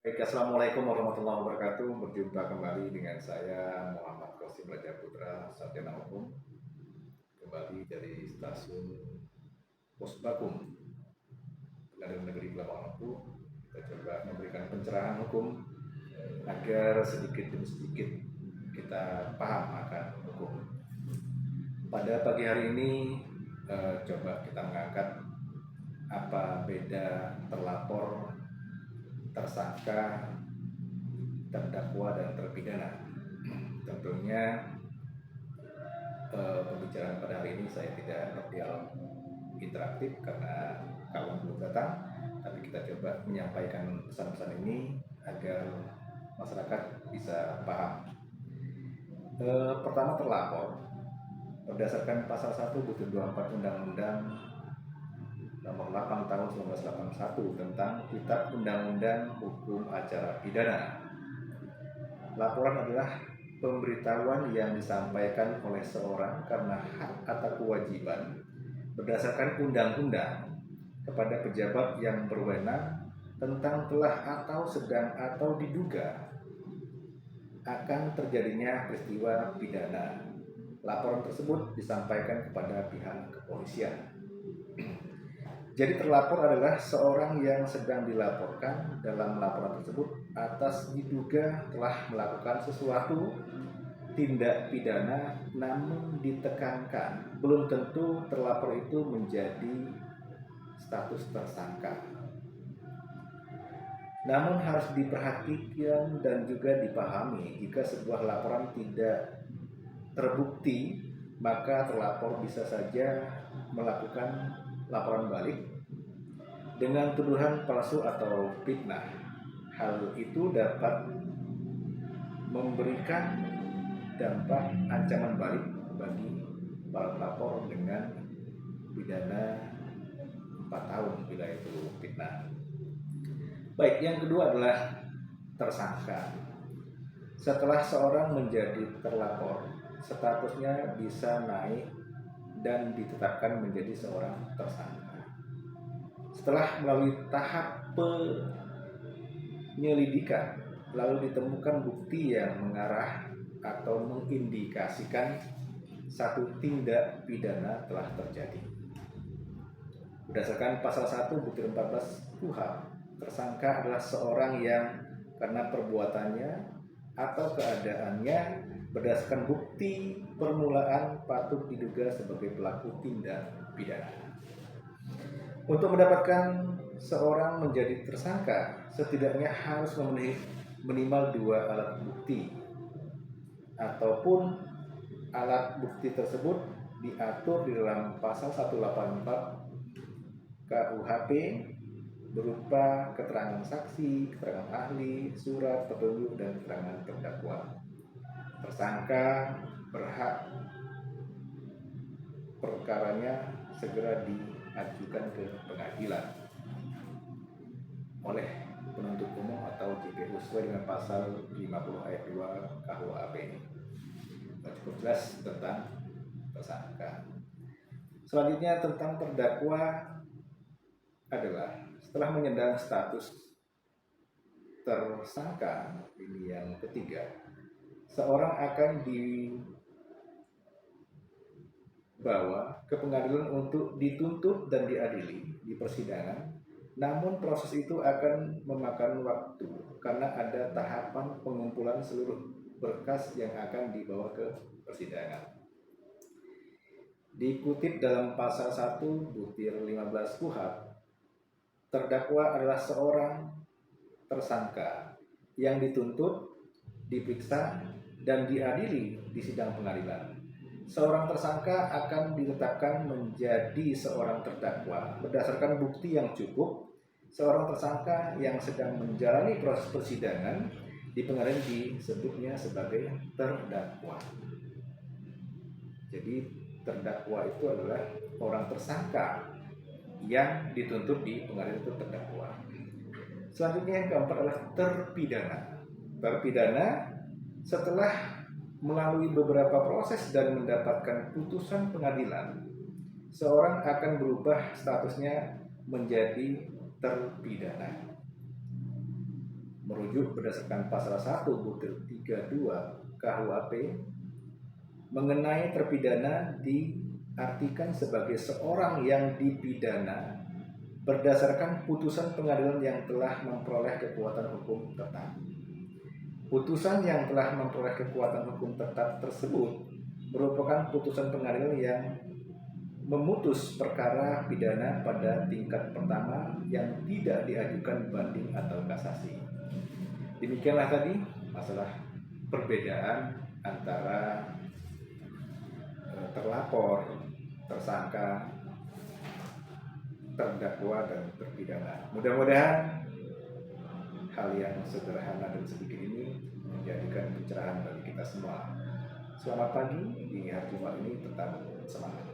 Baik, Assalamualaikum warahmatullahi wabarakatuh. Berjumpa kembali dengan saya Muhammad Qasim Raja Putra, Sarjana Hukum, kembali dari stasiun Pos Bakum, Pengadilan Negeri Kelapa Lempu. Kita coba memberikan pencerahan hukum agar sedikit demi sedikit kita paham akan hukum. Pada pagi hari ini coba kita mengangkat apa beda terlapor, tersangka, terdakwa dan terpidana. Tentunya pembicaraan pada hari ini saya tidak berdialog interaktif karena kawan belum datang, tapi kita coba menyampaikan pesan-pesan ini agar masyarakat bisa paham. Pertama, terlapor berdasarkan pasal 1 butir 24 Undang-Undang nomor 8 tahun 1981 tentang Kitab Undang-Undang Hukum Acara Pidana. Laporan adalah pemberitahuan yang disampaikan oleh seorang karena hak atau kewajiban berdasarkan undang-undang kepada pejabat yang berwenang tentang telah atau sedang atau diduga akan terjadinya peristiwa pidana. Laporan tersebut disampaikan kepada pihak kepolisian. Jadi terlapor adalah seorang yang sedang dilaporkan dalam laporan tersebut atas diduga telah melakukan sesuatu tindak pidana, namun ditekankan belum tentu terlapor itu menjadi status tersangka. Namun harus diperhatikan dan juga dipahami jika sebuah laporan tidak terbukti, maka terlapor bisa saja melakukan laporan balik dengan tuduhan palsu atau fitnah. Hal itu dapat memberikan dampak ancaman balik bagi para pelapor dengan pidana 4 tahun bila itu fitnah. Baik, yang kedua adalah tersangka. Setelah seorang menjadi terlapor, statusnya bisa naik dan ditetapkan menjadi seorang tersangka. Setelah melalui tahap penyelidikan, lalu ditemukan bukti yang mengarah atau mengindikasikan satu tindak pidana telah terjadi. Berdasarkan pasal 1 butir 14 KUHP, tersangka adalah seorang yang karena perbuatannya atau keadaannya berdasarkan bukti permulaan patut diduga sebagai pelaku tindak pidana. Untuk mendapatkan seorang menjadi tersangka, setidaknya harus memenuhi minimal 2 alat bukti, ataupun alat bukti tersebut diatur di dalam pasal 184 KUHP berupa keterangan saksi, keterangan ahli, surat petunjuk, dan keterangan terdakwa. Tersangka berhak perkaranya segera diajukan ke pengadilan oleh penuntut umum atau JPU sesuai dengan pasal 50 ayat 2 KUHP. Cukup jelas tentang tersangka. Selanjutnya tentang terdakwa adalah setelah menyandang status tersangka, ini yang ketiga, seorang akan dibawa ke pengadilan untuk dituntut dan diadili di persidangan. Namun proses itu akan memakan waktu karena ada tahapan pengumpulan seluruh berkas yang akan dibawa ke persidangan. Dikutip dalam pasal 1 butir 15 KUHP, terdakwa adalah seorang tersangka yang dituntut, diperiksa, dan diadili di sidang pengadilan. Seorang tersangka akan ditetapkan menjadi seorang terdakwa berdasarkan bukti yang cukup. Seorang tersangka yang sedang menjalani proses persidangan di pengadilan disebutnya sebagai terdakwa. Jadi terdakwa itu adalah orang tersangka yang dituntut di pengadilan itu terdakwa. Selanjutnya yang keempat adalah terpidana. Terpidana setelah melalui beberapa proses dan mendapatkan putusan pengadilan, seorang akan berubah statusnya menjadi terpidana. merujuk berdasarkan pasal 1 butir 32 KUHP mengenai terpidana diartikan sebagai seorang yang dipidana berdasarkan putusan pengadilan yang telah memperoleh kekuatan hukum tetap. Putusan yang telah memperoleh kekuatan hukum tetap tersebut merupakan putusan pengadilan yang memutus perkara pidana pada tingkat pertama yang tidak diajukan banding atau kasasi. Demikianlah tadi masalah perbedaan antara terlapor, tersangka, terdakwa, dan terpidana. Mudah-mudahan hal yang sederhana dan sedikit ini menjadikan pencerahan bagi kita semua. Selamat pagi, di hari Jumat ini tetap semangat.